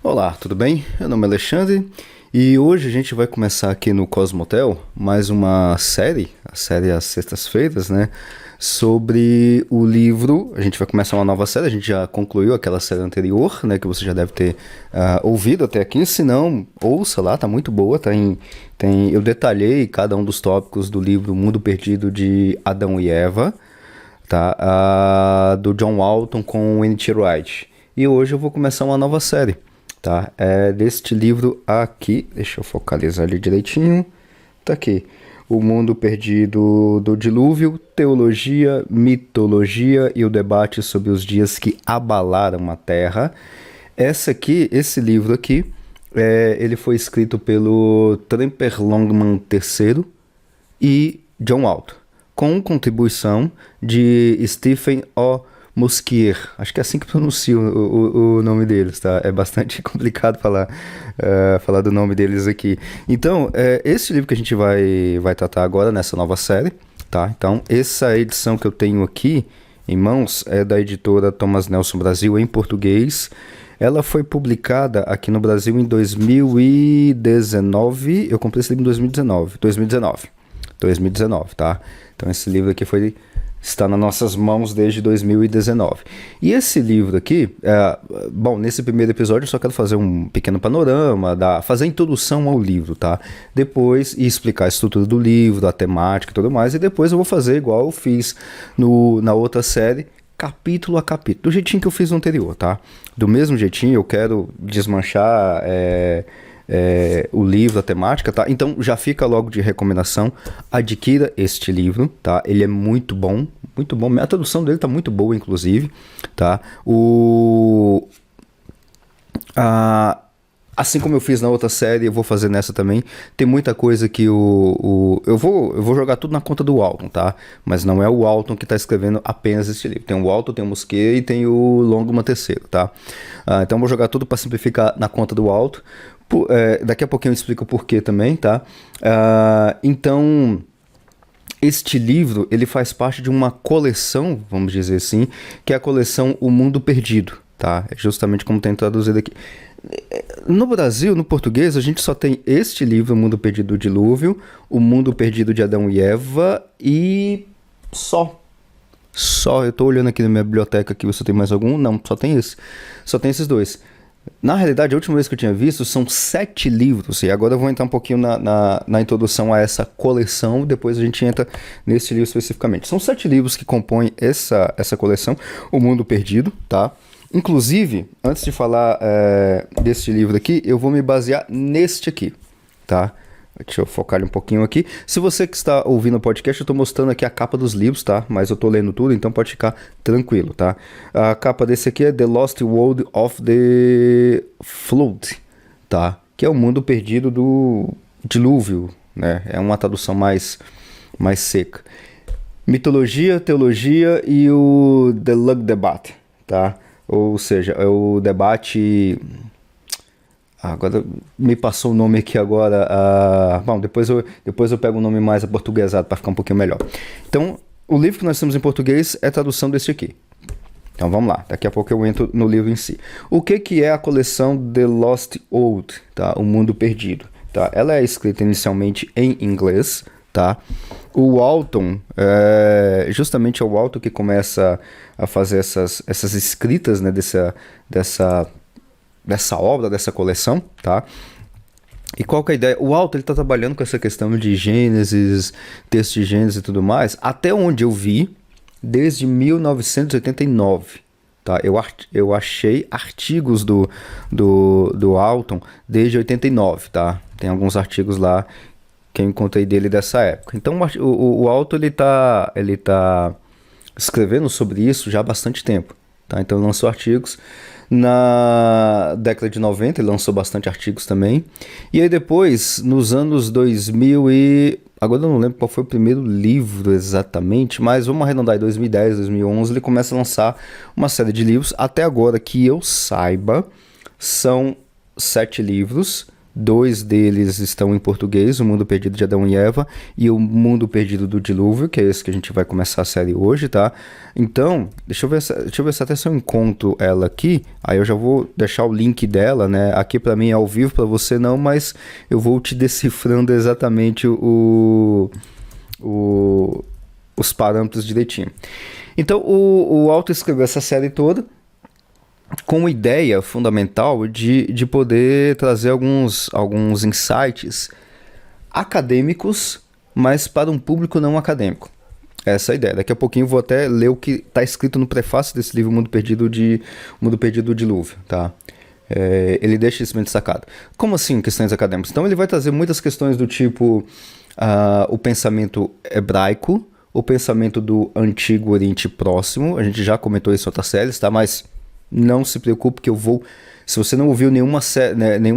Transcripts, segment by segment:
Olá, tudo bem? Meu nome é Alexandre e hoje a gente vai começar aqui no Cosmotel mais uma série, a série às sextas-feiras, né? Sobre o livro. A gente vai começar uma nova série, a gente já concluiu aquela série anterior, né? Que você já deve ter ouvido até aqui, se não, ouça lá, tá muito boa, eu detalhei cada um dos tópicos do livro Mundo Perdido de Adão e Eva, tá? Do John Walton com o N.T. Wright. E hoje eu vou começar uma nova série, tá? É deste livro aqui, deixa eu focalizar ali direitinho, tá aqui. O Mundo Perdido do Dilúvio, Teologia, Mitologia e o Debate sobre os Dias que Abalaram a Terra. Esse livro aqui, ele foi escrito pelo Tremper Longman III e John Walton, com contribuição de Stephen O. Mosquier, acho que é assim que pronuncia o nome deles, tá? É bastante complicado falar do nome deles aqui. Então, esse livro que a gente vai tratar agora nessa nova série, tá? Então, essa edição que eu tenho aqui em mãos é da editora Thomas Nelson Brasil, em português. Ela foi publicada aqui no Brasil em 2019, eu comprei esse livro em 2019, tá? Então, esse livro aqui está nas nossas mãos desde 2019. E esse livro aqui, nesse primeiro episódio eu só quero fazer um pequeno panorama, fazer a introdução ao livro, tá? Depois explicar a estrutura do livro, a temática e tudo mais, e depois eu vou fazer igual eu fiz na outra série, capítulo a capítulo, do jeitinho que eu fiz no anterior, tá? Do mesmo jeitinho eu quero desmanchar o livro, a temática, tá? Então já fica logo de recomendação, adquira este livro, tá? Ele é muito bom, a tradução dele tá muito boa, inclusive, tá? Assim como eu fiz na outra série, eu vou fazer nessa também. Tem muita coisa que eu vou jogar tudo na conta do Walton, tá? Mas não é o Walton que está escrevendo apenas este livro. Tem o Walton, tem o Mosquier e tem o Longman III, tá? Então eu vou jogar tudo para simplificar na conta do Walton. Daqui a pouquinho eu explico o porquê também, tá? Então, este livro, ele faz parte de uma coleção, vamos dizer assim, que é a coleção O Mundo Perdido, tá? É justamente como tem traduzido aqui. No Brasil, no português, a gente só tem este livro, O Mundo Perdido do Dilúvio, O Mundo Perdido de Adão e Eva e só, eu tô olhando aqui na minha biblioteca aqui, você tem mais algum? Não, só tem esse. Só tem esses dois. Na realidade, a última vez que eu tinha visto são 7 livros, e agora eu vou entrar um pouquinho na introdução a essa coleção, depois a gente entra nesse livro especificamente. São 7 livros que compõem essa coleção, O Mundo Perdido, tá? Inclusive, antes de falar desse livro aqui, eu vou me basear neste aqui, tá? Deixa eu focar um pouquinho aqui. Se você que está ouvindo o podcast, eu estou mostrando aqui a capa dos livros, tá? Mas eu estou lendo tudo, então pode ficar tranquilo, tá? A capa desse aqui é The Lost World of the Flood, tá? Que é o mundo perdido do dilúvio, né? É uma tradução mais seca. Mitologia, teologia e o The Lug Debate, tá? Ou seja, é o debate... Agora me passou o nome aqui agora. Depois eu pego um nome mais aportuguesado para ficar um pouquinho melhor. Então, o livro que nós temos em português é a tradução desse aqui. Então vamos lá, daqui a pouco eu entro no livro em si. O que é a coleção The Lost World, tá? O Mundo Perdido, tá? Ela é escrita inicialmente em inglês, tá? O Walton, justamente é o Walton que começa a fazer essas escritas, né, dessa obra, dessa coleção, tá? E qual que é a ideia? O Walton, ele tá trabalhando com essa questão de Gênesis, texto de Gênesis e tudo mais, até onde eu vi, desde 1989, tá? Eu achei artigos do Walton desde 89, tá? Tem alguns artigos lá que eu encontrei dele dessa época. Então, o Walton, ele tá escrevendo sobre isso já há bastante tempo, tá? Então, ele lançou artigos. Na década de 90 ele lançou bastante artigos também. E aí depois, nos anos 2000 agora eu não lembro qual foi o primeiro livro exatamente, mas vamos arredondar em 2010, 2011, ele começa a lançar uma série de livros. Até agora, que eu saiba, são 7 livros, 2 deles estão em português, O Mundo Perdido de Adão e Eva e O Mundo Perdido do Dilúvio, que é esse que a gente vai começar a série hoje, tá? Então, deixa eu ver se até se eu encontro ela aqui, aí eu já vou deixar o link dela, né? Aqui pra mim é ao vivo, pra você não, mas eu vou te decifrando exatamente os parâmetros direitinho. Então, o Alto escreveu essa série toda com a ideia fundamental de poder trazer alguns insights acadêmicos, mas para um público não acadêmico. Essa é a ideia. Daqui a pouquinho eu vou até ler o que está escrito no prefácio desse livro, Mundo Perdido do Dilúvio, tá? Ele deixa isso bem destacado. Como assim questões acadêmicas? Então ele vai trazer muitas questões do tipo o pensamento hebraico, o pensamento do Antigo Oriente Próximo. A gente já comentou isso em outras séries, tá? Mas não se preocupe que eu vou... Se você não ouviu nenhuma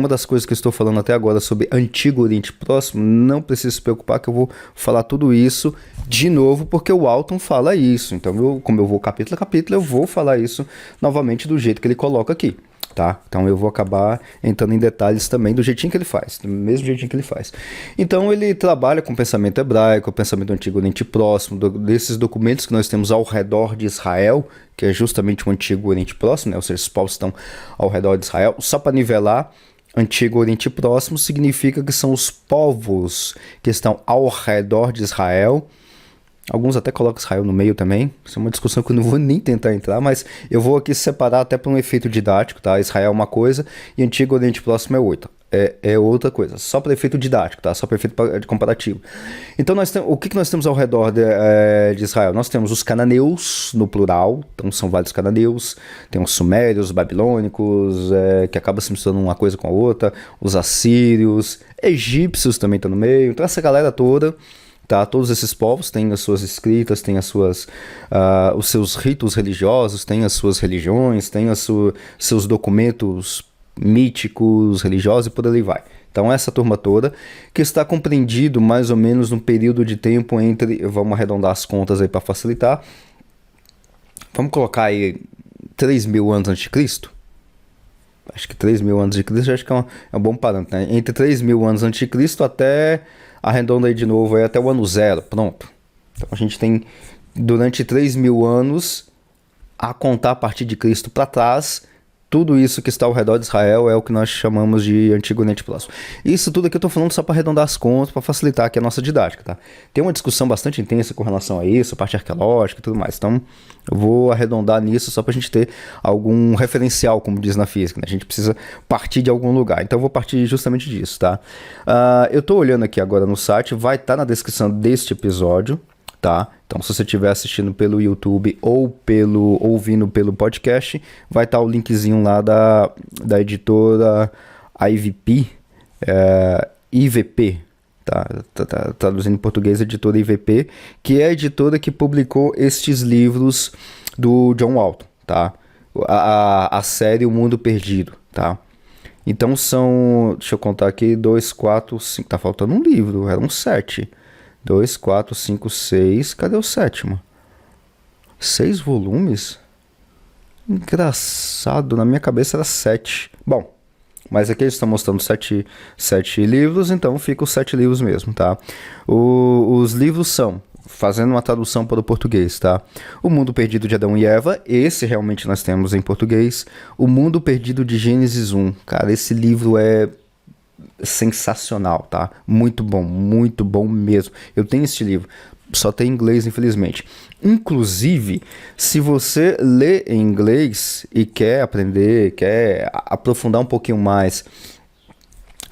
das coisas que eu estou falando até agora sobre Antigo Oriente Próximo, não precisa se preocupar que eu vou falar tudo isso de novo, porque o Alton fala isso. Então, como eu vou capítulo a capítulo, eu vou falar isso novamente do jeito que ele coloca aqui. Tá? Então eu vou acabar entrando em detalhes também do jeitinho que ele faz, do mesmo jeitinho que ele faz. Então ele trabalha com o pensamento hebraico, o pensamento antigo Oriente Próximo, desses documentos que nós temos ao redor de Israel, que é justamente o Antigo Oriente Próximo, né? Ou seja, os povos estão ao redor de Israel. Só para nivelar, Antigo Oriente Próximo significa que são os povos que estão ao redor de Israel. Alguns até colocam Israel no meio também. Isso é uma discussão que eu não vou nem tentar entrar, mas eu vou aqui separar até para um efeito didático, tá? Israel é uma coisa e Antigo Oriente Próximo é outra. É outra coisa, só para efeito didático, tá? Só para efeito de comparativo. Então, o que nós temos ao redor de Israel? Nós temos os cananeus, no plural, então são vários cananeus, tem os sumérios, os babilônicos, que acaba se misturando uma coisa com a outra, os assírios, egípcios também estão no meio, então essa galera toda... Tá, todos esses povos têm as suas escritas, têm os seus ritos religiosos, têm as suas religiões, têm seus documentos míticos, religiosos e por ali vai. Então essa turma toda que está compreendido mais ou menos num período de tempo entre, vamos arredondar as contas aí para facilitar, vamos colocar aí 3.000 anos antes de Cristo. Acho que 3.000 anos de Cristo acho que é um bom parâmetro, né? Entre 3.000 anos antes de Cristo até... Arredonda aí de novo, até o ano 0, pronto. Então a gente tem, durante 3.000 anos, a contar a partir de Cristo para trás, tudo isso que está ao redor de Israel é o que nós chamamos de Antigo Oriente Próximo. Isso tudo aqui eu estou falando só para arredondar as contas, para facilitar aqui a nossa didática, tá? Tem uma discussão bastante intensa com relação a isso, a parte arqueológica e tudo mais. Então, eu vou arredondar nisso só para a gente ter algum referencial, como diz na física, né? A gente precisa partir de algum lugar. Então, eu vou partir justamente disso, tá? Eu estou olhando aqui agora no site, vai estar na descrição deste episódio, tá? Então, se você estiver assistindo pelo YouTube ou ouvindo pelo podcast, vai estar o linkzinho lá da editora IVP, IVP, tá? Traduzindo em português, editora IVP, que é a editora que publicou estes livros do John Walton, tá? A série O Mundo Perdido, tá? Então são, deixa eu contar aqui, 2, 4, 5, tá faltando um livro, eram 7. 2, 4, 5, 6. Cadê o 7º? 6 volumes? Engraçado, na minha cabeça era 7. Bom, mas aqui eles estão mostrando 7 livros, então fica os 7 livros mesmo, tá? Os livros são, fazendo uma tradução para o português, tá? O Mundo Perdido de Adão e Eva, esse realmente nós temos em português. O Mundo Perdido de Gênesis 1. Cara, esse livro é... sensacional, tá? Muito bom mesmo. Eu tenho este livro, só tem em inglês, infelizmente. Inclusive, se você lê em inglês e quer aprender, quer aprofundar um pouquinho mais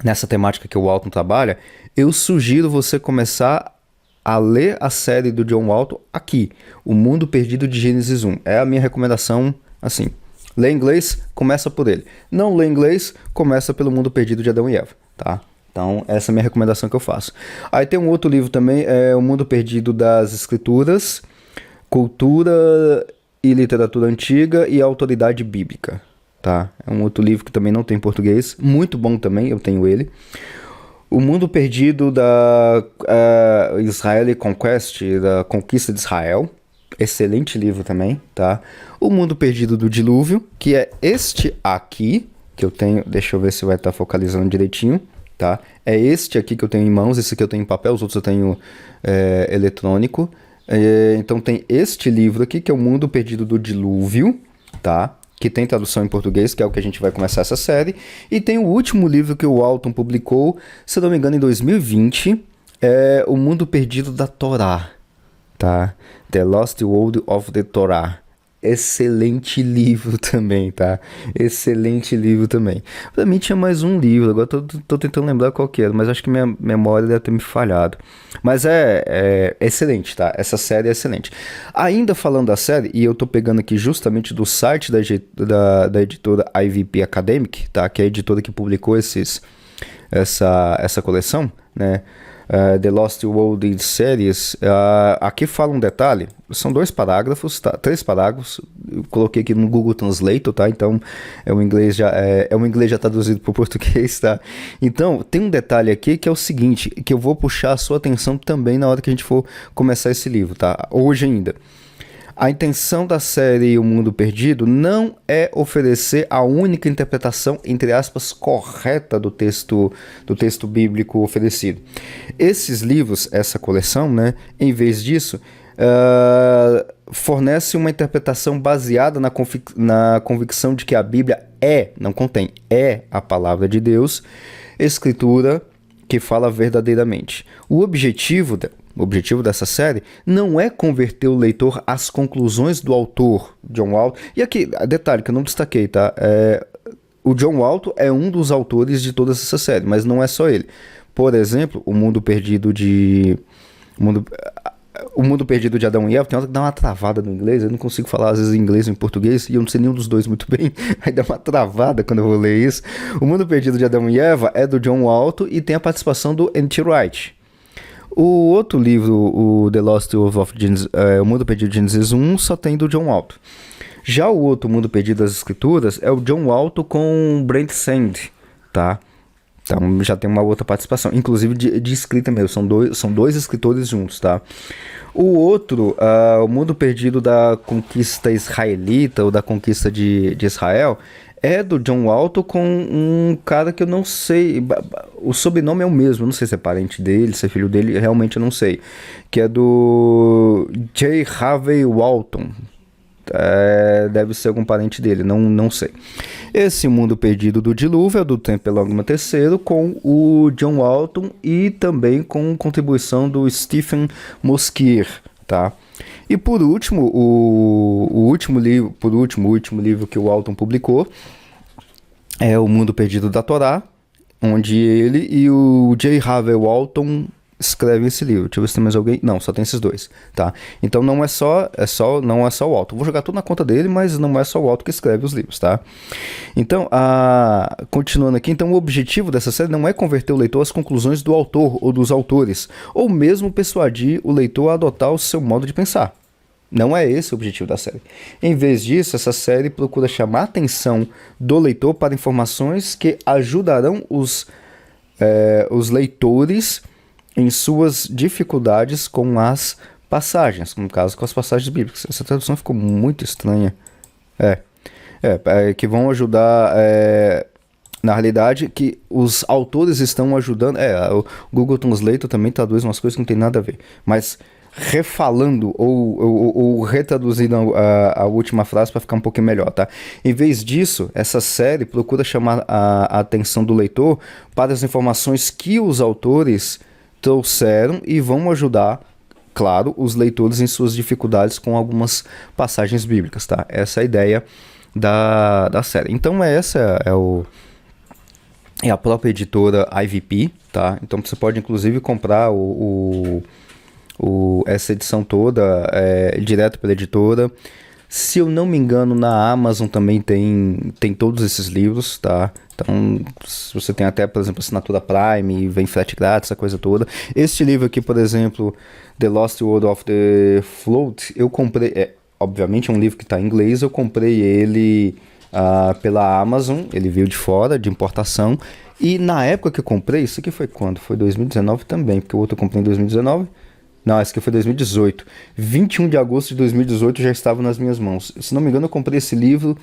nessa temática que o Walton trabalha, eu sugiro você começar a ler a série do John Walton aqui, O Mundo Perdido de Gênesis 1. É a minha recomendação, assim. Lê inglês, começa por ele. Não lê inglês, começa pelo Mundo Perdido de Adão e Eva, tá? Então, essa é a minha recomendação que eu faço. Aí tem um outro livro também, O Mundo Perdido das Escrituras, Cultura e Literatura Antiga e Autoridade Bíblica, tá? É um outro livro que também não tem em português, muito bom também, eu tenho ele. O Mundo Perdido da Israel Conquest, da Conquista de Israel. Excelente livro também, tá? O Mundo Perdido do Dilúvio, que é este aqui, que eu tenho... Deixa eu ver se vai estar focalizando direitinho. tá? É este aqui que eu tenho em mãos, esse aqui eu tenho em papel, os outros eu tenho eletrônico. Então tem este livro aqui, que é O Mundo Perdido do Dilúvio, tá? Que tem tradução em português, que é o que a gente vai começar essa série. E tem o último livro que o Walton publicou, se eu não me engano, em 2020, é O Mundo Perdido da Torá, tá? The Lost World of the Torah. Excelente livro também, tá? Excelente livro também. Pra mim tinha mais um livro, agora tô tentando lembrar qual que era, mas acho que minha memória deve ter me falhado. Mas é excelente, tá? Essa série é excelente. Ainda falando da série, e eu tô pegando aqui justamente do site da editora IVP Academic, tá? Que é a editora que publicou essa coleção, né? The Lost World Series. Aqui fala um detalhe, são 2 parágrafos, tá? 3 parágrafos, eu coloquei aqui no Google Translator, tá? Então é um inglês já traduzido para o português, tá? Então tem um detalhe aqui que é o seguinte, que eu vou puxar a sua atenção também na hora que a gente for começar esse livro, tá? Hoje ainda. A intenção da série O Mundo Perdido não é oferecer a única interpretação, entre aspas, correta do texto bíblico oferecido. Esses livros, essa coleção, né, em vez disso, fornece uma interpretação baseada na convicção de que a Bíblia é a palavra de Deus, escritura que fala verdadeiramente. O objetivo dessa série não é converter o leitor às conclusões do autor, John Walton. E aqui, detalhe que eu não destaquei, tá? O John Walton é um dos autores de toda essa série, mas não é só ele. Por exemplo, O Mundo Perdido de Adão e Eva, tem hora que dá uma travada no inglês, eu não consigo falar às vezes em inglês ou em português, e eu não sei nenhum dos dois muito bem, aí dá uma travada quando eu vou ler isso. O Mundo Perdido de Adão e Eva é do John Walton e tem a participação do N.T. Wright. O outro livro, o The Lost World of Genesis, O Mundo Perdido de Gênesis 1, só tem do John Walton. Já o outro, O Mundo Perdido das Escrituras, é o John Walton com Brent Sand, tá? Então já tem uma outra participação, inclusive de escrita mesmo, são dois escritores juntos, tá? O outro, O Mundo Perdido da Conquista Israelita, ou da Conquista de Israel, é do John Walton com um cara que eu não sei, o sobrenome é o mesmo, não sei se é parente dele, se é filho dele, realmente eu não sei, que é do J. Harvey Walton. Deve ser algum parente dele, não sei. Esse Mundo Perdido do Dilúvio é do Temple Longman III, com o John Walton e também com contribuição do Stephen Mosquier, tá? E por último, o último livro que o Walton publicou é O Mundo Perdido da Torá, onde ele e o J. Harvey Walton escrevem esse livro. Deixa eu ver se tem mais alguém. Não, só tem esses dois, tá? Então não é só o Walton. Vou jogar tudo na conta dele, mas não é só o Walton que escreve os livros, tá? Então, continuando aqui, então o objetivo dessa série não é converter o leitor às conclusões do autor ou dos autores, ou mesmo persuadir o leitor a adotar o seu modo de pensar. Não é esse o objetivo da série. Em vez disso, essa série procura chamar a atenção do leitor para informações que ajudarão os leitores em suas dificuldades com as passagens, no caso com as passagens bíblicas. Essa tradução ficou muito estranha. Que vão ajudar, na realidade, que os autores estão ajudando. O Google Translator também traduz umas coisas que não tem nada a ver, mas refalando ou retraduzindo a última frase para ficar um pouquinho melhor, tá? Em vez disso, essa série procura chamar a atenção do leitor para as informações que os autores trouxeram e vão ajudar, claro, os leitores em suas dificuldades com algumas passagens bíblicas, tá? Essa é a ideia da série. Então essa é a própria editora IVP, tá? Então você pode inclusive comprar essa edição toda direto pela editora. Se eu não me engano, na Amazon também tem todos esses livros, tá? Então, se você tem até, por exemplo, assinatura Prime, vem frete grátis, essa coisa toda. Este livro aqui, por exemplo, The Lost World of the Float, eu comprei, obviamente é um livro que está em inglês, eu comprei ele pela Amazon, ele veio de fora, de importação, e na época que eu comprei, isso aqui foi quando? Foi 2019 também, porque o outro eu comprei em 2019. Não, esse aqui foi 2018. 21 de agosto de 2018 já estava nas minhas mãos. Se não me engano, eu comprei esse livro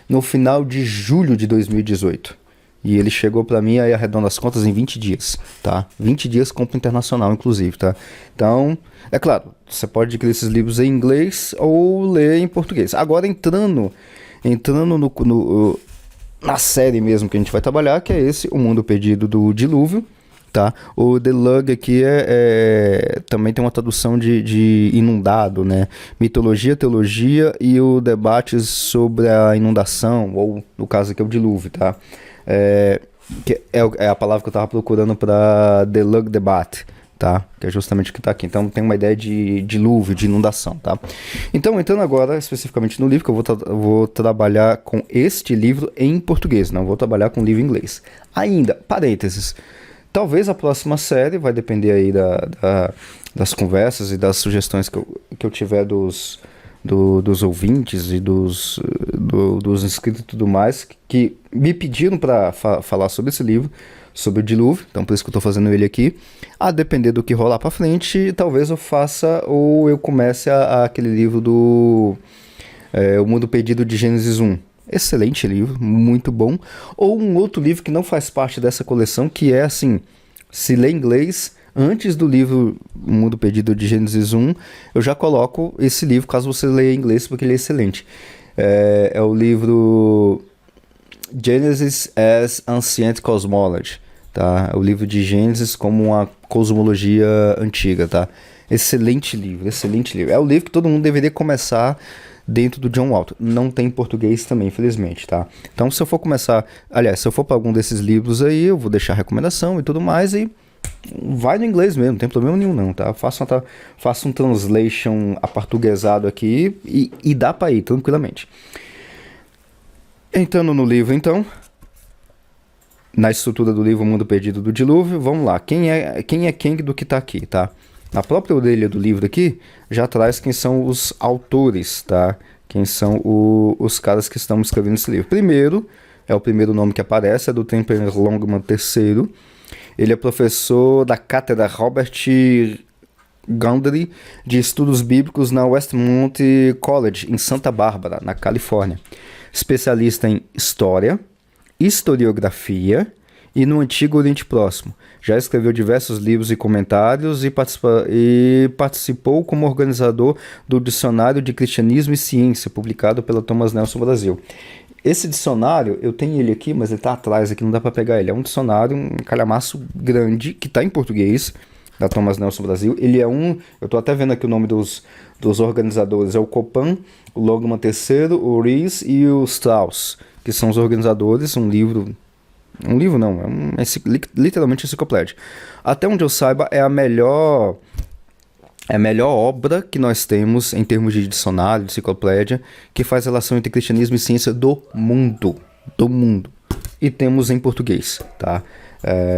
no final de julho de 2018. E ele chegou para mim, aí arredondando as contas, em 20 dias, tá? 20 dias compra internacional, inclusive, tá? Então, é claro, você pode adquirir esses livros em inglês ou ler em português. Agora, entrando na série mesmo que a gente vai trabalhar, que é esse, O Mundo Perdido do Dilúvio, tá? O The Lug aqui também tem uma tradução de inundado, né? Mitologia, teologia e o debate sobre a inundação, ou no caso aqui é o dilúvio, tá? Que é a palavra que eu estava procurando para The Lug Debate, tá? Que é justamente o que está aqui. Então tem uma ideia de dilúvio, de inundação, tá? Então, entrando agora especificamente no livro, que eu vou trabalhar com este livro em português, não vou trabalhar com o livro em inglês. Ainda, parênteses, talvez a próxima série, vai depender aí das conversas e das sugestões que eu tiver dos ouvintes e dos inscritos e tudo mais, que me pediram para falar sobre esse livro, sobre o dilúvio, então por isso que eu estou fazendo ele aqui. A depender do que rolar para frente, talvez eu faça ou eu comece aquele livro do O Mundo Perdido de Gênesis 1. Excelente livro, muito bom. Ou um outro livro que não faz parte dessa coleção, que é assim, se lê inglês, antes do livro O Mundo Perdido de Gênesis 1, eu já coloco esse livro, caso você leia em inglês, porque ele é excelente. É o livro Genesis as Ancient Cosmology, tá? É o livro de Gênesis como uma cosmologia antiga, tá? Excelente livro, excelente livro. É o livro que todo mundo deveria começar dentro do John Walton. Não tem em português também, infelizmente, tá? Então, se eu for começar... Aliás, se eu for para algum desses livros aí, eu vou deixar recomendação e tudo mais, e vai no inglês mesmo, não tem problema nenhum não, tá? Faça um translation aportuguesado aqui e dá para ir tranquilamente. Entrando no livro, então, na estrutura do livro O Mundo Perdido do Dilúvio, vamos lá. Quem é quem do que tá aqui, tá? Na própria orelha do livro aqui, já traz quem são os autores, tá? Quem são os caras que estão escrevendo esse livro. Primeiro, é o primeiro nome que aparece, é do Temple Longman III. Ele é professor da cátedra Robert Gundry de Estudos Bíblicos na Westmont College, em Santa Bárbara, na Califórnia. Especialista em História, Historiografia e no Antigo Oriente Próximo. Já escreveu diversos livros e comentários e participou como organizador do Dicionário de Cristianismo e Ciência, publicado pela Thomas Nelson Brasil. Esse dicionário, eu tenho ele aqui, mas ele está atrás aqui, não dá para pegar ele. É um dicionário, um calhamaço grande, que está em português, da Thomas Nelson Brasil. Ele é eu estou até vendo aqui o nome dos organizadores, é o Copan, o Longman III, o Rees e o Strauss, que são os organizadores. Um livro não, literalmente enciclopédia. Até onde eu saiba, é a melhor obra que nós temos em termos de dicionário, de enciclopédia, que faz relação entre cristianismo e ciência do mundo. E temos em português, tá?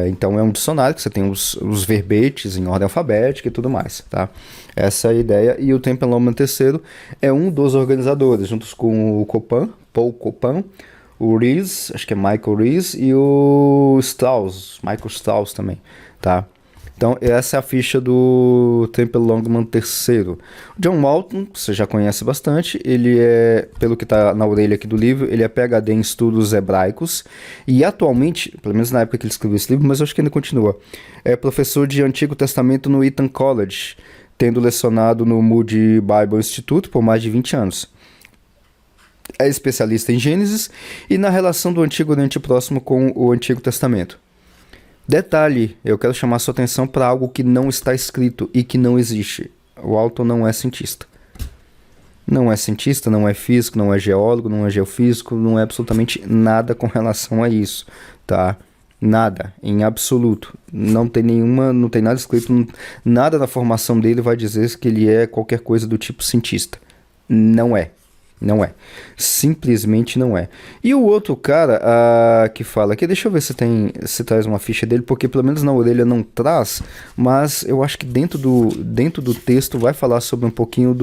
Então é um dicionário que você tem os verbetes em ordem alfabética e tudo mais, tá? Essa é a ideia. E o Temple Longman III é um dos organizadores, juntos com o Copan, Paul Copan, o Rees, acho que é Michael Rees, e o Strauss, Michael Strauss também, tá? Então, essa é a ficha do Temple Longman III. O John Walton, você já conhece bastante, ele é, pelo que está na orelha aqui do livro, ele é PhD em estudos hebraicos e atualmente, pelo menos na época que ele escreveu esse livro, mas eu acho que ainda continua, é professor de Antigo Testamento no Eton College, tendo lecionado no Moody Bible Institute por mais de 20 anos. É especialista em Gênesis e na relação do Antigo Oriente Próximo com o Antigo Testamento. Detalhe, eu quero chamar sua atenção para algo que não está escrito e que não existe. O Walton não é cientista. Não é cientista, não é físico, não é geólogo, não é geofísico, não é absolutamente nada com relação a isso, tá? Nada, em absoluto. Não tem nada escrito, nada na formação dele vai dizer que ele é qualquer coisa do tipo cientista. Não é. Não é. Simplesmente não é. E o outro cara que fala aqui, deixa eu ver se traz uma ficha dele, porque pelo menos na orelha não traz, mas eu acho que dentro do texto vai falar sobre um pouquinho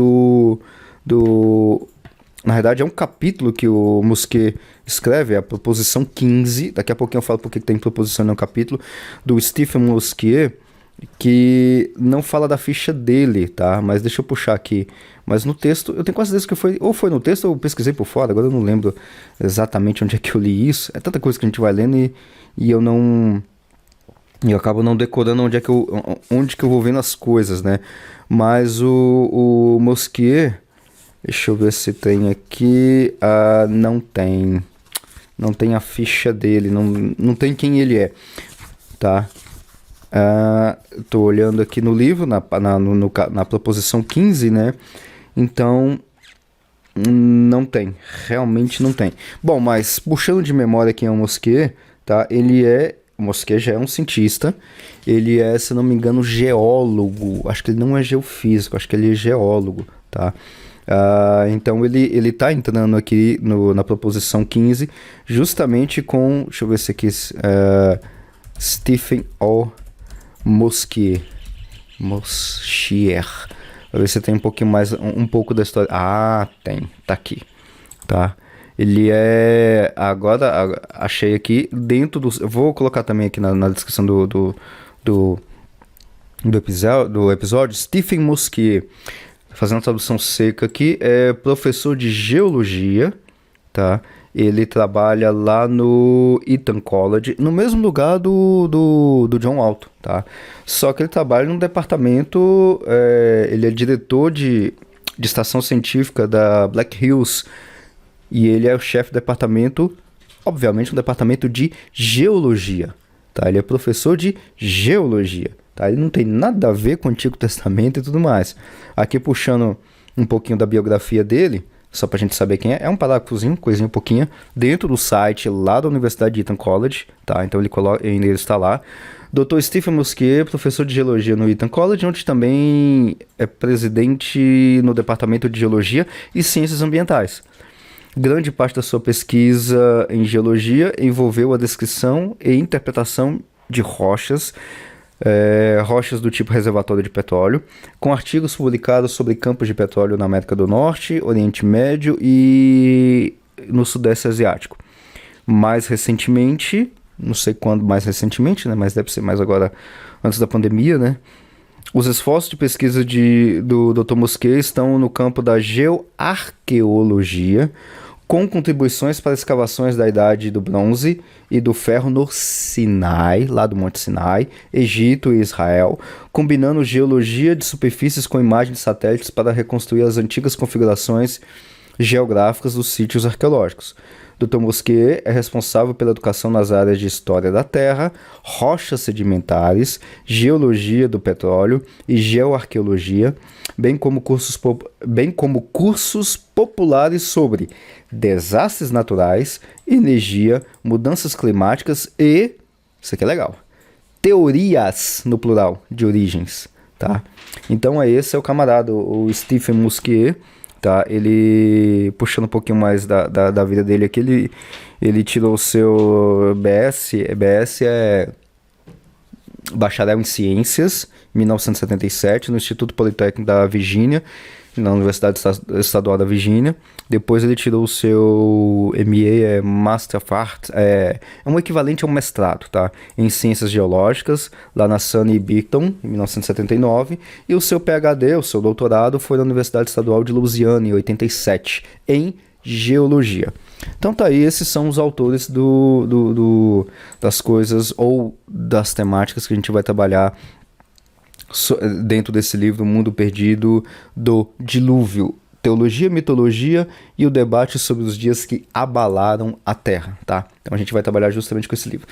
na verdade é um capítulo que o Musquet escreve, é a proposição 15, daqui a pouquinho eu falo porque tem proposição no capítulo, do Stephen Musquet, que não fala da ficha dele, tá? Mas deixa eu puxar aqui. Mas no texto, eu tenho quase certeza que foi, ou foi no texto ou eu pesquisei por fora, agora eu não lembro exatamente onde é que eu li isso. É tanta coisa que a gente vai lendo e eu não... E eu acabo não decorando onde que eu vou vendo as coisas, né? Mas o Mosquier, deixa eu ver se tem aqui. Não tem. Não tem a ficha dele, não tem quem ele é, tá? Tô olhando aqui no livro, na proposição 15, né? Então, não tem, realmente não tem. Bom, mas puxando de memória quem é o Mosquier, tá? O Mosquier já é um cientista, ele é, se não me engano, geólogo. Acho que ele não é geofísico, acho que ele é geólogo, tá? Então ele tá entrando aqui na proposição 15, justamente com, deixa eu ver se aqui, Stephen O. Mosquier. Pra ver se tem um pouquinho mais, um pouco da história. Tem, tá aqui, tá? Ele é, agora achei aqui dentro do, eu vou colocar também aqui na descrição do episódio, Stephen Mosquier, fazendo a tradução seca aqui, é professor de geologia, tá? Ele trabalha lá no Eton College, no mesmo lugar do John Walton, tá? Só que ele trabalha num departamento, ele é diretor de estação científica da Black Hills, e ele é o chefe do departamento, obviamente um departamento de geologia, tá? Ele é professor de geologia, tá? Ele não tem nada a ver com o Antigo Testamento e tudo mais. Aqui puxando um pouquinho da biografia dele, só pra gente saber quem é um parágrafozinho, coisinha um pouquinho, dentro do site lá da Universidade de Eton College, tá? Então ele está lá. Dr. Stephen Mosquier, professor de geologia no Eton College, onde também é presidente no departamento de geologia e ciências ambientais. Grande parte da sua pesquisa em geologia envolveu a descrição e interpretação de rochas do tipo reservatório de petróleo, com artigos publicados sobre campos de petróleo na América do Norte, Oriente Médio e no Sudeste Asiático. Mais recentemente, não sei quando mais recentemente, né, mas deve ser mais agora antes da pandemia, né? Os esforços de pesquisa do Dr. Mosquier estão no campo da geoarqueologia, com contribuições para escavações da Idade do Bronze e do Ferro no Sinai, lá do Monte Sinai, Egito e Israel, combinando geologia de superfícies com imagens de satélites para reconstruir as antigas configurações geográficas dos sítios arqueológicos. Dr. Mosquier é responsável pela educação nas áreas de História da Terra, Rochas Sedimentares, Geologia do Petróleo e Geoarqueologia, bem como cursos populares sobre desastres naturais, energia, mudanças climáticas e, isso aqui é legal, teorias, no plural, de origens, tá? Então esse é o camarada, o Stephen Mosquier, tá? Ele, puxando um pouquinho mais da vida dele aqui, ele tirou o seu BS é Bacharel em Ciências, em 1977, no Instituto Politécnico da Virgínia, na Universidade Estadual da Virgínia. Depois ele tirou o seu MA, Master of Arts, é um equivalente a um mestrado, tá? Em Ciências Geológicas, lá na SUNY Biton, em 1979. E o seu PhD, o seu doutorado, foi na Universidade Estadual de Louisiana, em 87, em Geologia. Então tá aí, esses são os autores das coisas ou das temáticas que a gente vai trabalhar dentro desse livro, O Mundo Perdido do Dilúvio, Teologia, Mitologia e o debate sobre os dias que abalaram a Terra, tá? Então a gente vai trabalhar justamente com esse livro.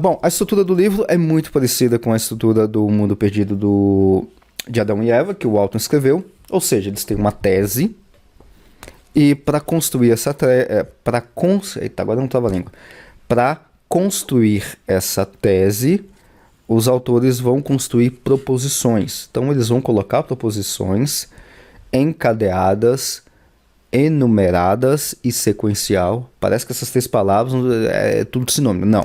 Bom, a estrutura do livro é muito parecida com a estrutura do Mundo Perdido de Adão e Eva, que o Walton escreveu, ou seja, eles têm uma tese, e para construir essa para construir essa tese, os autores vão construir proposições. Então eles vão colocar proposições encadeadas, enumeradas e sequencial. Parece que essas três palavras é tudo sinônimo. Não.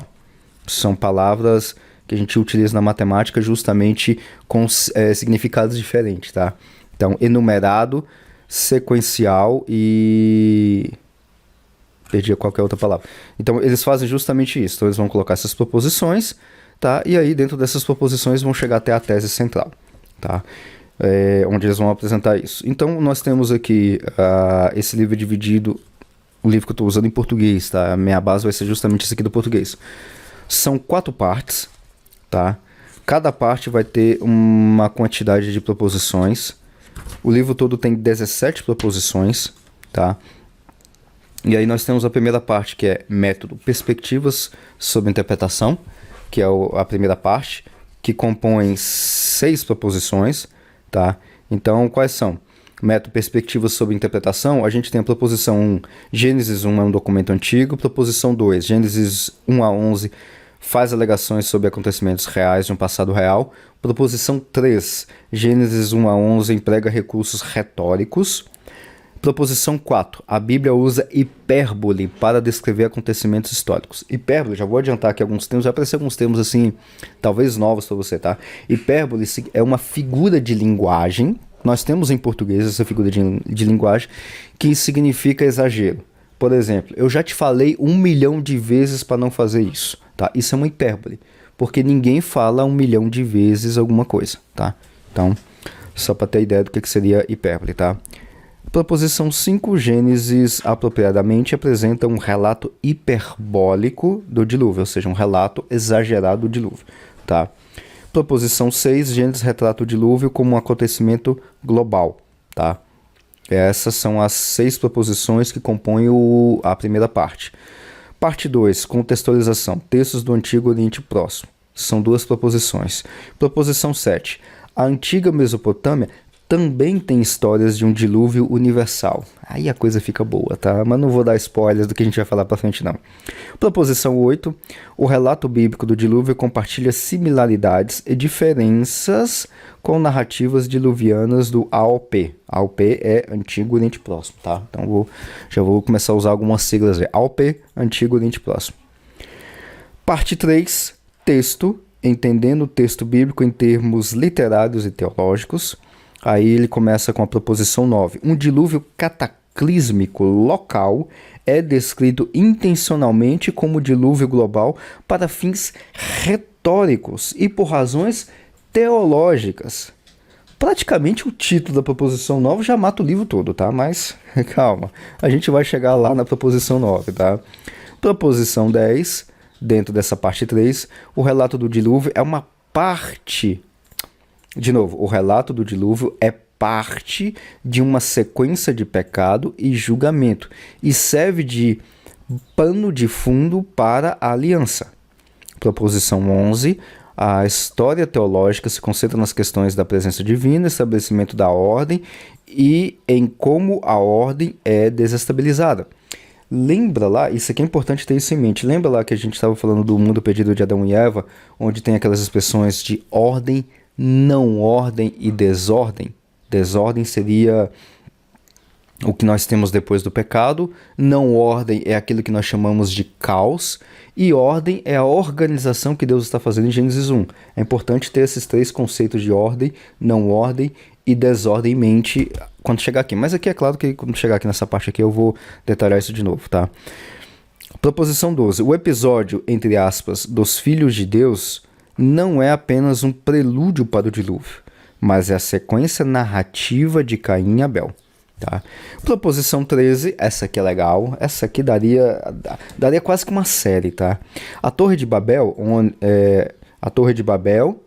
São palavras que a gente utiliza na matemática justamente com significados diferentes, tá? Então, enumerado, sequencial e... perdi qualquer outra palavra. Então, eles fazem justamente isso. Então, eles vão colocar essas proposições. tá? E aí dentro dessas proposições vão chegar até a tese central, tá? Onde eles vão apresentar isso. Então nós temos aqui esse livro dividido, o livro que eu estou usando em português, tá? A minha base vai ser justamente esse aqui do português. São 4 partes, tá? Cada parte vai ter uma quantidade de proposições. O livro todo tem 17 proposições, tá? E aí nós temos a primeira parte, que é método, perspectivas sobre interpretação, que é a primeira parte, que compõe 6 proposições, tá? Então, quais são? Método, perspectivas sobre interpretação, a gente tem a proposição 1, Gênesis 1 é um documento antigo. Proposição 2, Gênesis 1 a 11, faz alegações sobre acontecimentos reais de um passado real. Proposição 3, Gênesis 1 a 11, emprega recursos retóricos. Proposição 4, a Bíblia usa hipérbole para descrever acontecimentos históricos. Hipérbole, já vou adiantar aqui alguns termos, vai aparecer alguns termos assim, talvez novos para você, tá? Hipérbole é uma figura de linguagem, nós temos em português essa figura de linguagem, que significa exagero. Por exemplo, eu já te falei 1 milhão de vezes para não fazer isso, tá? Isso é uma hipérbole, porque ninguém fala 1 milhão de vezes alguma coisa, tá? Então, só para ter ideia do que seria hipérbole, tá? Proposição 5, Gênesis apropriadamente apresenta um relato hiperbólico do dilúvio, ou seja, um relato exagerado do dilúvio, tá? Proposição 6, Gênesis retrata o dilúvio como um acontecimento global, tá? Essas são as 6 proposições que compõem a primeira parte. Parte 2, contextualização, textos do Antigo Oriente Próximo. São 2 proposições. Proposição 7, a antiga Mesopotâmia também tem histórias de um dilúvio universal. Aí a coisa fica boa, tá? Mas não vou dar spoilers do que a gente vai falar pra frente, não. Proposição 8. O relato bíblico do dilúvio compartilha similaridades e diferenças com narrativas diluvianas do AOP. AOP é Antigo Oriente Próximo, tá? Então já vou começar a usar algumas siglas aí. AOP, Antigo Oriente Próximo. Parte 3. Texto. Entendendo o texto bíblico em termos literários e teológicos. Aí ele começa com a proposição 9. Um dilúvio cataclísmico local é descrito intencionalmente como dilúvio global para fins retóricos e por razões teológicas. Praticamente o título da proposição 9 já mata o livro todo, tá? Mas calma, a gente vai chegar lá na proposição 9, tá? Proposição 10, dentro dessa parte 3, o relato do dilúvio é uma parte. De novo, o relato do dilúvio é parte de uma sequência de pecado e julgamento e serve de pano de fundo para a aliança. Proposição 11. A história teológica se concentra nas questões da presença divina, estabelecimento da ordem e em como a ordem é desestabilizada. Lembra lá, isso aqui é importante ter isso em mente, lembra lá que a gente estava falando do mundo perdido de Adão e Eva, onde tem aquelas expressões de ordem, não ordem e desordem? Desordem seria o que nós temos depois do pecado, não ordem é aquilo que nós chamamos de caos, e ordem é a organização que Deus está fazendo em Gênesis 1. É importante ter esses 3 conceitos de ordem, não ordem e desordem em mente quando chegar aqui. Mas aqui é claro que quando chegar aqui nessa parte aqui eu vou detalhar isso de novo, tá? Proposição 12. O episódio, entre aspas, dos filhos de Deus não é apenas um prelúdio para o dilúvio, mas é a sequência narrativa de Caim e Abel. Tá? Proposição 13, essa aqui é legal, essa aqui daria quase que uma série, tá? A Torre de Babel,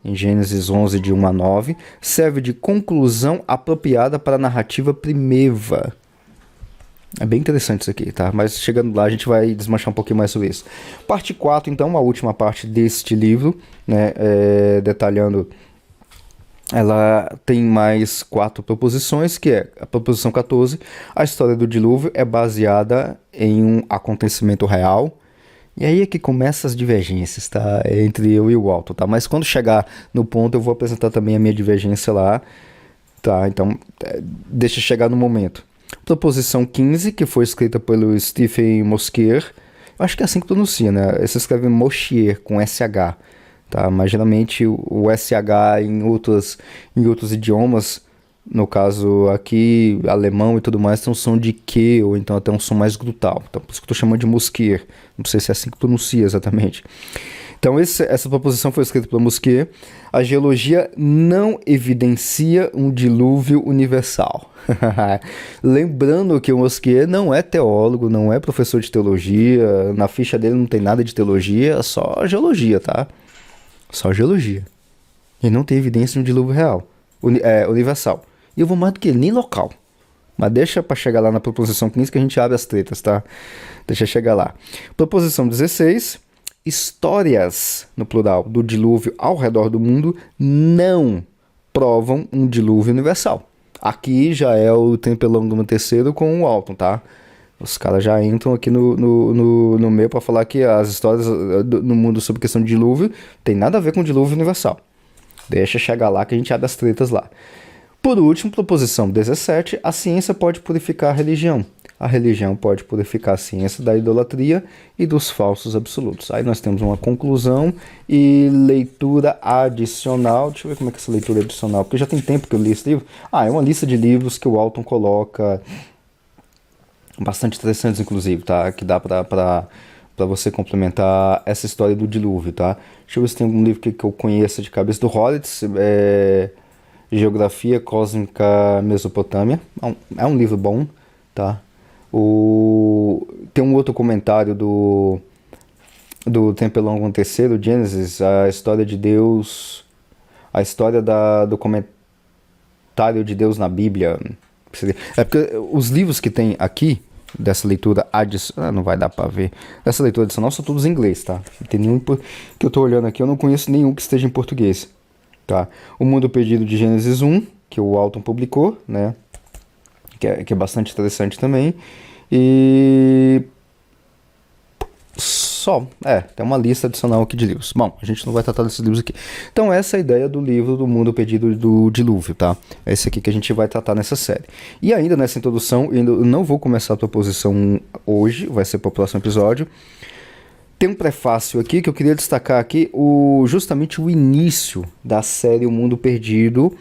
em Gênesis 11, de 1 a 9, serve de conclusão apropriada para a narrativa primeva. É bem interessante isso aqui, tá? Mas chegando lá a gente vai desmanchar um pouquinho mais sobre isso. Parte 4, então, a última parte deste livro, né, detalhando, ela tem mais 4 proposições, que é a proposição 14, a história do dilúvio é baseada em um acontecimento real. E aí é que começam as divergências, tá? Entre eu e o Walton, tá? Mas quando chegar no ponto eu vou apresentar também a minha divergência lá, tá? Então, deixa chegar no momento. Proposição 15, que foi escrita pelo Stephen Mosquier. Eu acho que é assim que pronuncia, né? Se escreve Mosquier, com SH. Tá? Mas geralmente o SH em outros idiomas, no caso aqui, alemão e tudo mais, tem um som de Q, ou então até um som mais glutal. Então por isso que eu estou chamando de Mosquier. Não sei se é assim que pronuncia exatamente. Então, essa proposição foi escrita por Mousquieu. A geologia não evidencia um dilúvio universal. Lembrando que o Mousquieu não é teólogo, não é professor de teologia, na ficha dele não tem nada de teologia, só geologia, tá? Só geologia. E não tem evidência de um dilúvio real, universal. E eu vou mais do que ele, nem local. Mas deixa para chegar lá na proposição 15 que a gente abre as tretas, tá? Deixa chegar lá. Proposição 16. Histórias, no plural, do dilúvio ao redor do mundo não provam um dilúvio universal. Aqui já é o Tempelongo terceiro com o Alton, tá? Os caras já entram aqui no meio para falar que as histórias no mundo sobre questão de dilúvio tem nada a ver com dilúvio universal. Deixa chegar lá que a gente abre as tretas lá. Por último, proposição 17, a ciência pode purificar a religião. A religião pode purificar a ciência da idolatria e dos falsos absolutos. Aí nós temos uma conclusão e leitura adicional. Deixa eu ver como é que é essa leitura adicional, porque já tem tempo que eu li esse livro. É uma lista de livros que o Alton coloca, bastante interessantes inclusive, tá? Que dá para você complementar essa história do dilúvio, tá? Deixa eu ver se tem algum livro que eu conheça de cabeça do Horowitz, Geografia Cósmica Mesopotâmia. É um livro bom, tá? Tem um outro comentário do Tempelongo terceiro, Gênesis, a história de Deus, a história do comentário de Deus na Bíblia. É porque os livros que tem aqui, dessa leitura adicional, não vai dar pra ver, dessa leitura adicional são todos em inglês, tá? Não tem nenhum que eu tô olhando aqui, eu não conheço nenhum que esteja em português, tá? O Mundo Perdido de Gênesis 1, que o Alton publicou, né? Que é bastante interessante também. E só, tem uma lista adicional aqui de livros. Bom, a gente não vai tratar desses livros aqui. Então essa é a ideia do livro do Mundo Perdido do Dilúvio, tá? É esse aqui que a gente vai tratar nessa série. E ainda nessa introdução, eu não vou começar a proposição hoje, vai ser para o próximo episódio. Tem um prefácio aqui que eu queria destacar aqui, justamente o início da série O Mundo Perdido,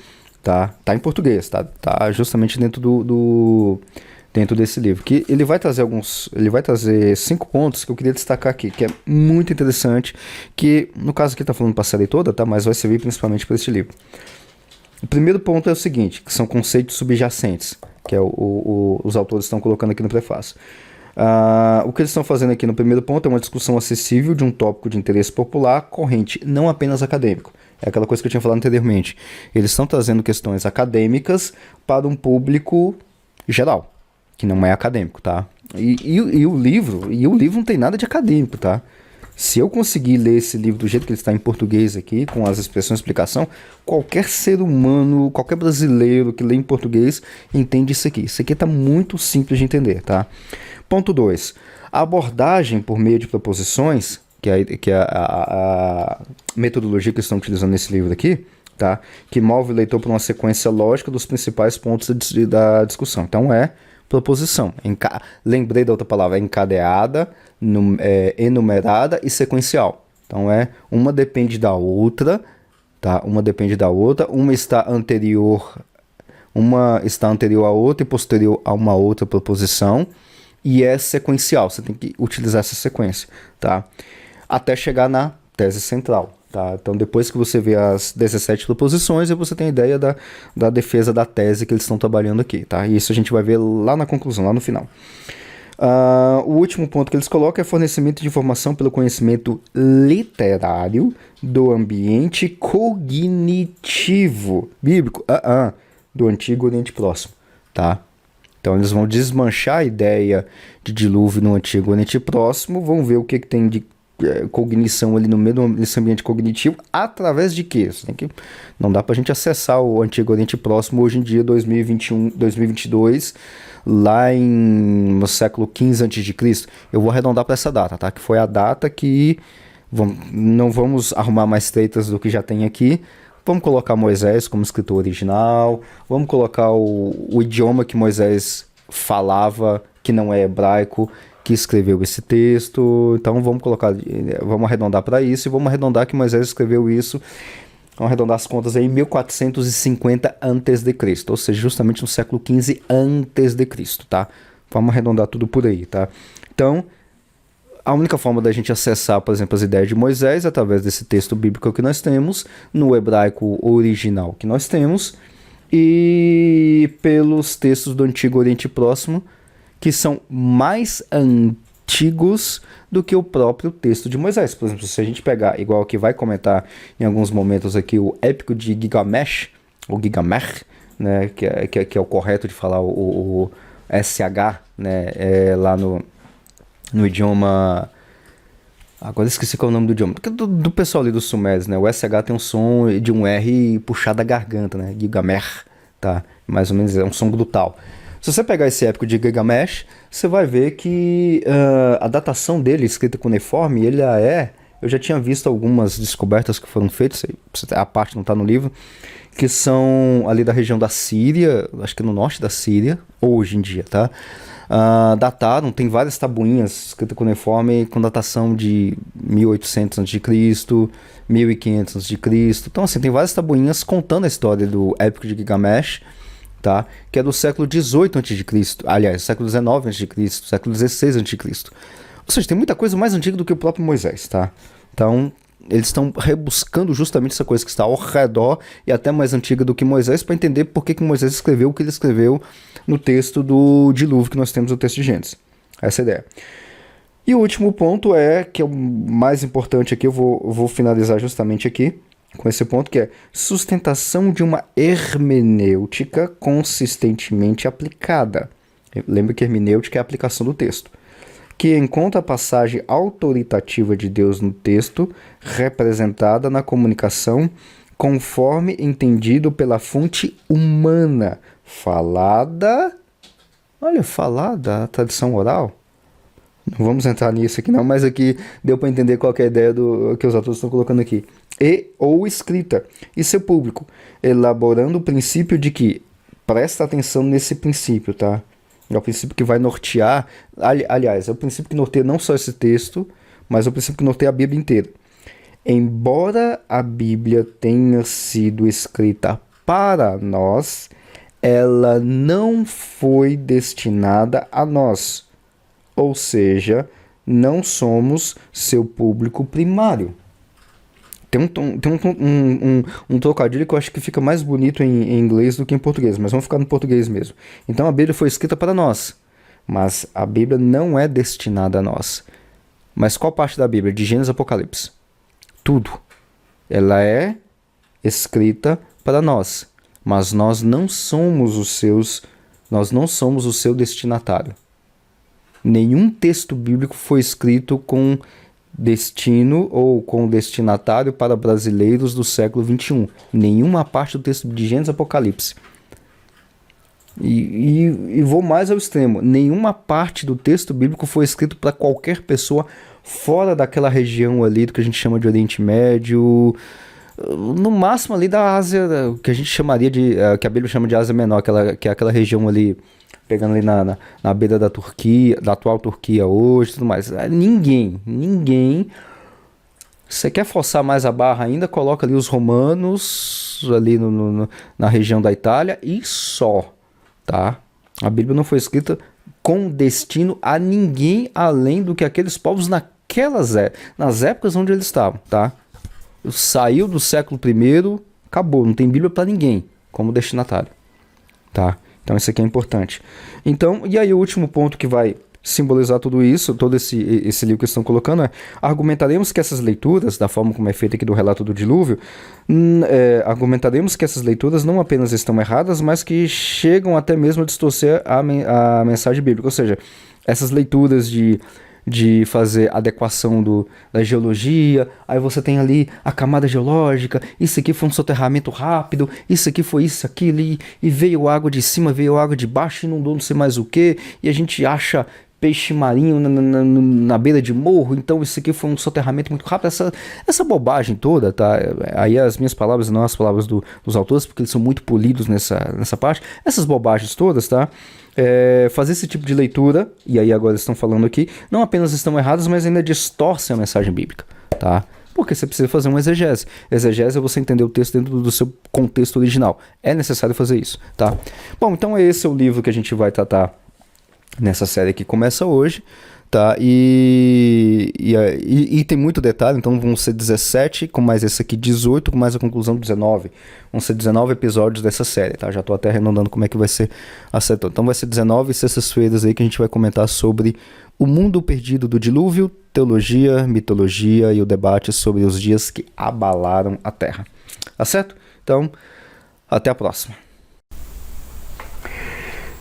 tá em português, tá justamente dentro desse livro, que ele vai trazer 5 pontos que eu queria destacar aqui, que é muito interessante, que no caso aqui tá falando para a série toda, tá, mas vai servir principalmente para este livro. O primeiro ponto é o seguinte, que são conceitos subjacentes, que os autores estão colocando aqui no prefácio. O que eles estão fazendo aqui no primeiro ponto é uma discussão acessível de um tópico de interesse popular, corrente, não apenas acadêmico. É aquela coisa que eu tinha falado anteriormente. Eles estão trazendo questões acadêmicas para um público geral, que não é acadêmico, tá? E o livro não tem nada de acadêmico, tá? Se eu conseguir ler esse livro do jeito que ele está em português aqui, com as expressões e explicação, qualquer ser humano, qualquer brasileiro que lê em português entende isso aqui. Isso aqui está muito simples de entender, tá? Ponto 2. A abordagem por meio de proposições, que é a metodologia que estão utilizando nesse livro aqui, tá? Que move o leitor para uma sequência lógica dos principais pontos da discussão. Então proposição. Lembrei da outra palavra, encadeada, enumerada e sequencial. Então uma depende da outra, tá? Uma está anterior à outra e posterior a uma outra proposição, e é sequencial. Você tem que utilizar essa sequência, tá? Até chegar na tese central, tá? Então, depois que você vê as 17 proposições, você tem a ideia da defesa da tese que eles estão trabalhando aqui, tá? E isso a gente vai ver lá na conclusão, lá no final. O último ponto que eles colocam é fornecimento de informação pelo conhecimento literário do ambiente cognitivo bíblico, do Antigo Oriente Próximo, tá? Então eles vão desmanchar a ideia de dilúvio no Antigo Oriente Próximo, vão ver o que tem de cognição ali no meio desse ambiente cognitivo, através de quê? Não dá pra gente acessar o Antigo Oriente Próximo hoje em dia, 2021, 2022, lá no século XV a.C. Eu vou arredondar para essa data, tá? Que foi a data que não vamos arrumar mais tretas do que já tem aqui. Vamos colocar Moisés como escritor original, vamos colocar o idioma que Moisés falava, que não é hebraico, que escreveu esse texto. Então vamos arredondar para isso, e vamos arredondar que Moisés escreveu isso, vamos arredondar as contas aí, em 1450 a.C., ou seja, justamente no século XV a.C., tá? Vamos arredondar tudo por aí, tá? Então, A única forma da gente acessar, por exemplo, as ideias de Moisés é através desse texto bíblico que nós temos, no hebraico original que nós temos, e pelos textos do Antigo Oriente Próximo, que são mais antigos do que o próprio texto de Moisés. Por exemplo, se a gente pegar, igual que vai comentar em alguns momentos aqui, o épico de Gilgamesh, ou Gilgamesh, né, que é o correto de falar o SH, né, lá no idioma... Agora esqueci qual é o nome do idioma. Do pessoal ali dos Sumérios, né? O SH tem um som de um R puxado da garganta, né? Gilgamesh, tá? Mais ou menos, é um som brutal. Se você pegar esse épico de Gilgamesh, você vai ver que a datação dele, escrita cuneiforme, ele eu já tinha visto algumas descobertas que foram feitas, a parte não está no livro, que são ali da região da Síria, acho que no norte da Síria, hoje em dia, tá? Dataram, tem várias tabuinhas escritas cuneiforme com datação de 1800 a.C., 1500 a.C. Então, assim, tem várias tabuinhas contando a história do épico de Gilgamesh, tá? Que é do século XVIII a.C., aliás, século XIX a.C., século XVI a.C. Ou seja, tem muita coisa mais antiga do que o próprio Moisés, tá? Então, eles estão rebuscando justamente essa coisa que está ao redor e até mais antiga do que Moisés para entender por que Moisés escreveu o que ele escreveu no texto do dilúvio que nós temos no texto de Gênesis. Essa é a ideia. E o último ponto que é o mais importante aqui, eu vou finalizar justamente aqui com esse ponto, que é sustentação de uma hermenêutica consistentemente aplicada. Lembra que hermenêutica é a aplicação do texto. Que encontra a passagem autoritativa de Deus no texto, representada na comunicação, conforme entendido pela fonte humana, falada, a tradição oral. Não vamos entrar nisso aqui não, mas aqui deu para entender qual que é a ideia do que os autores estão colocando aqui. Ou escrita, e seu público, elaborando o princípio de que, presta atenção nesse princípio, tá? É o princípio que vai nortear, aliás, é o princípio que norteia não só esse texto, mas é o princípio que norteia a Bíblia inteira. Embora a Bíblia tenha sido escrita para nós, ela não foi destinada a nós. Ou seja, não somos seu público primário. Tem um trocadilho que eu acho que fica mais bonito em inglês do que em português, mas vamos ficar no português mesmo. Então a Bíblia foi escrita para nós, mas a Bíblia não é destinada a nós. Mas qual parte da Bíblia? De Gênesis a Apocalipse. Tudo. Ela é escrita para nós, mas nós não somos o seu destinatário. Nenhum texto bíblico foi escrito com destino ou com destinatário para brasileiros do século XXI. Nenhuma parte do texto de Gênesis e Apocalipse. E vou mais ao extremo. Nenhuma parte do texto bíblico foi escrito para qualquer pessoa fora daquela região ali do que a gente chama de Oriente Médio, no máximo ali da Ásia, que a gente chamaria de, que a Bíblia chama de Ásia Menor, que é aquela região ali, pegando ali na beira da Turquia, da atual Turquia hoje, tudo mais. Ninguém. Você quer forçar mais a barra ainda, coloca ali os romanos, ali na região da Itália, e só, tá? A Bíblia não foi escrita com destino a ninguém além do que aqueles povos nas épocas onde eles estavam, tá? Saiu do século I, acabou, não tem Bíblia para ninguém como destinatário, tá? Então isso aqui é importante. Então, e aí o último ponto que vai simbolizar tudo isso, todo esse livro que estão colocando argumentaremos que essas leituras, da forma como é feita aqui do relato do dilúvio, argumentaremos que essas leituras não apenas estão erradas, mas que chegam até mesmo a distorcer a mensagem bíblica. Ou seja, essas leituras de fazer adequação da geologia, aí você tem ali a camada geológica, isso aqui foi um soterramento rápido, isso aqui foi isso, aquilo, e veio água de cima, veio água de baixo, inundou não sei mais o que, e a gente acha peixe marinho na beira de morro, então isso aqui foi um soterramento muito rápido, essa bobagem toda, tá? Aí as minhas palavras, não as palavras dos autores, porque eles são muito polidos nessa parte, essas bobagens todas, tá? Fazer esse tipo de leitura, e aí agora estão falando aqui, não apenas estão erradas, mas ainda distorcem a mensagem bíblica, tá? Porque você precisa fazer uma exegese. Exegese é você entender o texto dentro do seu contexto original. É necessário fazer isso, tá? Bom, então esse é o livro que a gente vai tratar nessa série que começa hoje, tá? E tem muito detalhe, então vão ser 17, com mais esse aqui 18, com mais a conclusão 19. Vão ser 19 episódios dessa série, tá? Já tô até arredondando como é que vai ser a série toda. Então vai ser 19 sextas-feiras aí que a gente vai comentar sobre o mundo perdido do dilúvio, teologia, mitologia e o debate sobre os dias que abalaram a Terra. Tá certo? Então, até a próxima.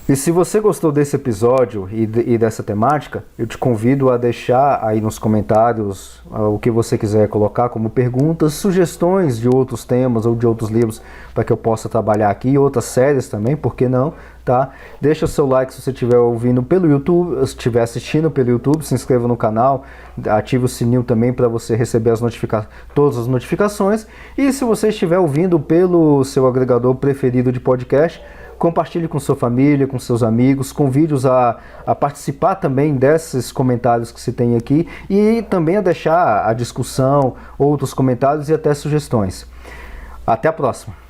E se você gostou desse episódio e dessa temática, eu te convido a deixar aí nos comentários o que você quiser colocar como perguntas, sugestões de outros temas ou de outros livros para que eu possa trabalhar aqui, e outras séries também, por que não, tá? Deixa o seu like se você estiver ouvindo pelo YouTube, se estiver assistindo pelo YouTube, se inscreva no canal, ative o sininho também para você receber todas as notificações, e se você estiver ouvindo pelo seu agregador preferido de podcast, compartilhe com sua família, com seus amigos, convide-os a participar também desses comentários que se tem aqui e também a deixar a discussão, outros comentários e até sugestões. Até a próxima!